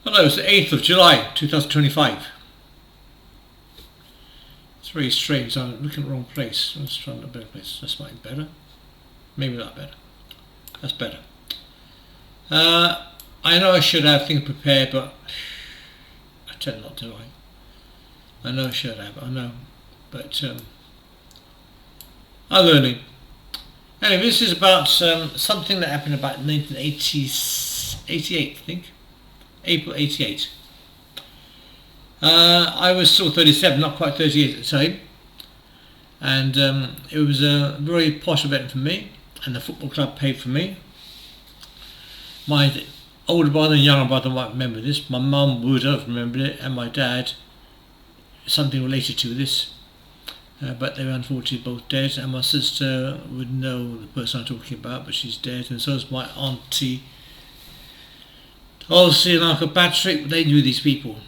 Hello, it's the 8th of July 2025. It's very strange. I'm looking at the wrong place. Let's try a better place. That's might be better. Maybe not better. That's better. I know I should have things prepared, but I tend not to. I know I should have. I know, but I'm learning. Anyway, this is about something that happened about 1988, I think. April 88. I was still 37, not quite 38 at the time, and it was a very posh event for me, and the football club paid for me. My older brother and younger brother might remember this. My mum would have remembered it, and my dad, something related to this, but they were unfortunately both dead, and my sister would know the person I'm talking about, but she's dead, and so is my auntie Elsie and Uncle Patrick. They knew these people.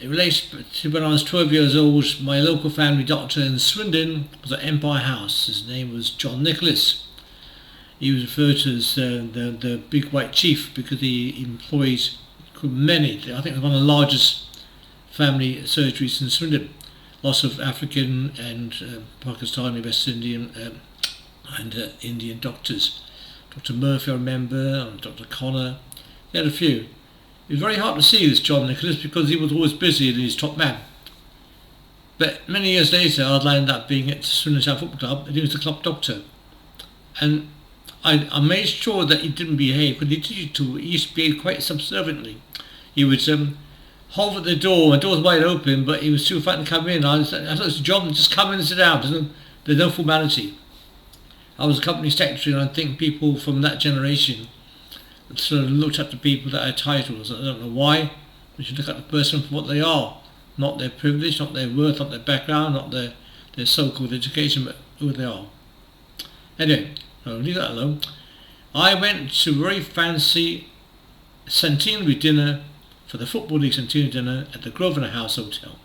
It relates to when I was 12 years old. My local family doctor in Swindon was at Empire House. His name was John Nicholas. He was referred to as the big white chief because he employed many. I think it was one of the largest family surgeries in Swindon. Lots of African and Pakistani, West Indian and Indian doctors. Dr. Murphy, I remember, and Dr. Connor. He had a few. It was very hard to see this John Nicholas because he was always busy and he's top man. But many years later, I'd landed up being at Swindon Town Football Club, and he was the club doctor. And I made sure that he didn't behave, because he used to behave quite subserviently. He would hover at the door, and the door was wide open, but he was too fat to come in. I thought it was a job, just come in and sit down. There's no formality. I was a company secretary, and I think people from that generation sort of looked up to people that had titles. I don't know why. We should look at the person for what they are, not their privilege, not their worth, not their background, not their so-called education, but who they are. Anyway, I'll leave that alone. I went to a very fancy Centenary Dinner for the Football League Centenary Dinner at the Grosvenor House Hotel.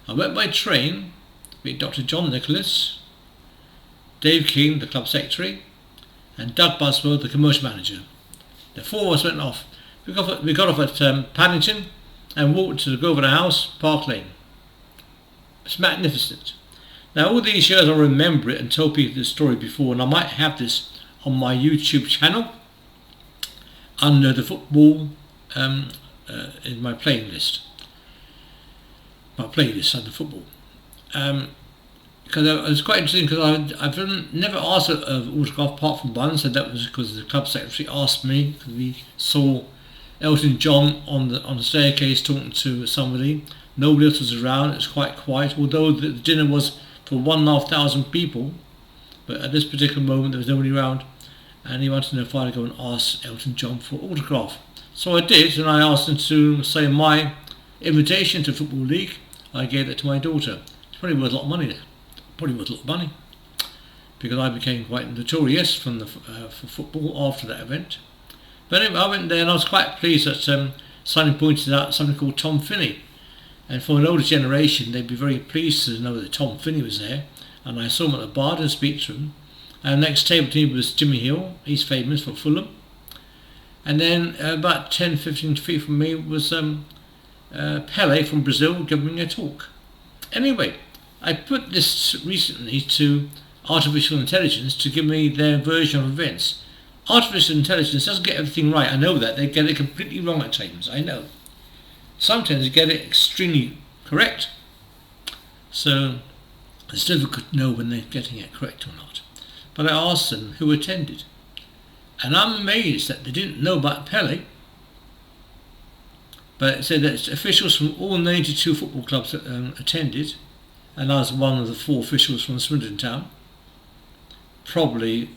I went by train with Dr. John Nicholas, Dave King, the club secretary, and Doug Buswell, the commercial manager. The four of us went off. We got off at Paddington and walked to the Grosvenor House, Park Lane. It's magnificent. Now, all these years I remember it and told people this story before, and I might have this on my YouTube channel under the football in my playlist. My playlist under football. Because it was quite interesting, because I've never asked an autograph apart from one, so that was because the club secretary asked me, because we saw Elton John on the staircase talking to somebody. Nobody else was around. It was quite quiet, although the dinner was for 1,500 people, but at this particular moment there was nobody around, and he wanted to know if I'd go and ask Elton John for an autograph. So I did, and I asked him to say my invitation to Football League. I gave it to my daughter. It's probably worth a lot of money there. Probably worth a lot of money, because I became quite notorious for football after that event. But anyway, I went there, and I was quite pleased that somebody pointed out something called Tom Finney. And for an older generation, they'd be very pleased to know that Tom Finney was there. And I saw him at the bar and speak to him. And next table to me was Jimmy Hill. He's famous for Fulham. And then about 10-15 feet from me was Pele from Brazil giving a talk. Anyway, I put this recently to artificial intelligence to give me their version of events. Artificial intelligence doesn't get everything right. I know that. They get it completely wrong at times. I know. Sometimes they get it extremely correct. So it's difficult to know when they're getting it correct or not. But I asked them who attended. And I'm amazed that they didn't know about Pele. But it said that officials from all 92 football clubs attended. And I was one of the 4 officials from Swindon Town. Probably,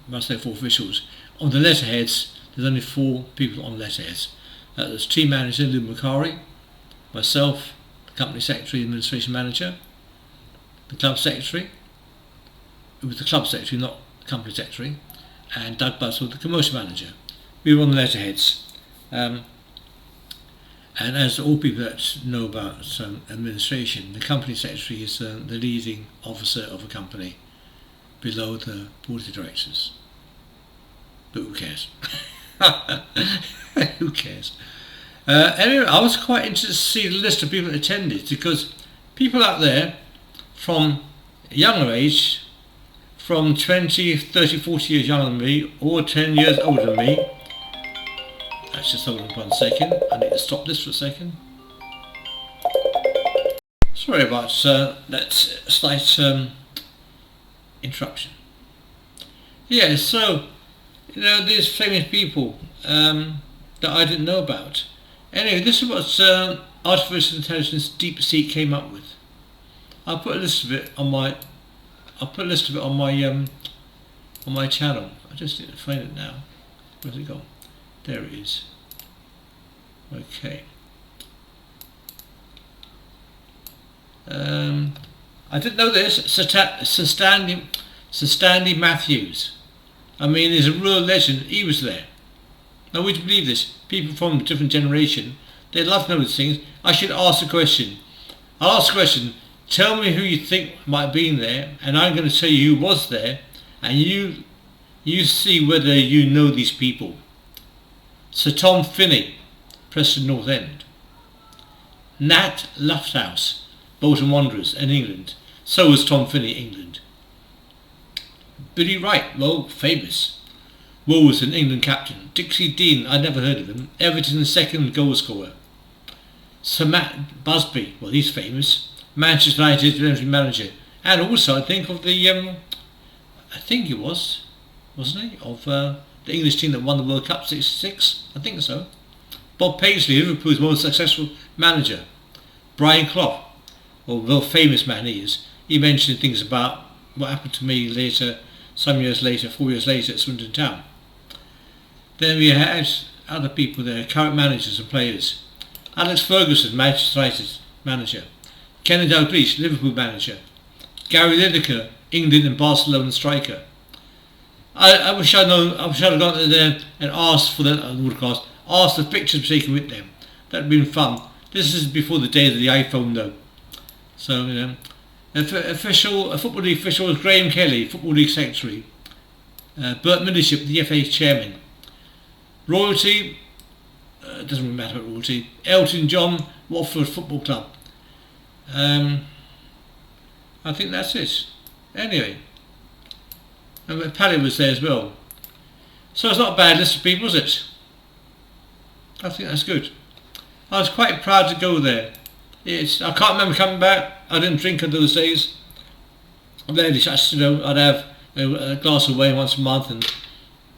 must say 4 officials. On the letterheads, there's only 4 people on the letterheads. That was team manager Lou Macari, myself, the company secretary, administration manager, the club secretary. It was the club secretary, not the company secretary, and Doug Buswell, the commercial manager. We were on the letterheads. And as all people that know about administration, the company secretary is the leading officer of a company below the board of directors. But who cares? Who cares? Anyway, I was quite interested to see the list of people that attended, because people out there from a younger age, from 20, 30, 40 years younger than me, or 10 years older than me. Let's just hold on 1 second. I need to stop this for a second. Sorry about that slight interruption. Yeah, so, these famous people that I didn't know about. Anyway, this is what artificial intelligence DeepSeek came up with. I'll put a list of it on my on my channel. I just need to find it now. Where's it gone? There it is. Okay. I didn't know this. Sir Stanley Matthews. I mean, he's a real legend. He was there. Now, would you believe this? People from a different generation, they love to know these things. I should ask a question. I'll ask a question. Tell me who you think might have been there, and I'm going to tell you who was there, and you see whether you know these people. Sir Tom Finney, Preston North End. Nat Lofthouse, Bolton Wanderers in England. So was Tom Finney, England. Billy Wright, well, famous. Wolverhampton, England captain. Dixie Dean, I'd never heard of him. Everton's second goal scorer. Sir Matt Busby, well, he's famous. Manchester United manager. And also, I think of the, I think he was, wasn't he? Of the English team that won the World Cup 66. I think so. Bob Paisley, Liverpool's most successful manager. Brian Clough, well, the famous man he is. He mentioned things about what happened to me later, some years later, 4 years later at Swindon Town. Then we had other people there, current managers and players. Alex Ferguson, Manchester United manager. Kenneth Dalglish, Liverpool manager. Gary Lineker, England and Barcelona striker. I wish I'd have gone there and asked for the asked the pictures taken with them. That'd been fun. This is before the days of the iPhone, though. So, a football league official was Graham Kelly, football league secretary. Bert Millership, the FA chairman. Royalty, doesn't really matter about royalty. Elton John, Watford Football Club. I think that's it. Anyway, and Paddy was there as well. So it's not a bad list of people, is it? I think that's good. I was quite proud to go there. I can't remember coming back. I didn't drink in those days. I'd have a glass of wine once a month and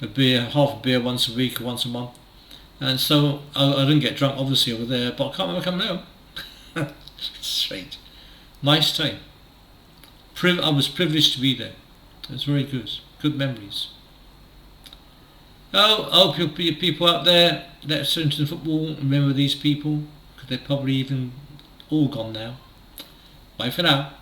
half a beer once a week or once a month. And so I didn't get drunk obviously over there, but I can't remember coming home. Strange. Nice time. I was privileged to be there. It was very good. Good memories. Oh, I hope your people out there that's into football remember these people, because they're probably even all gone now. Bye for now.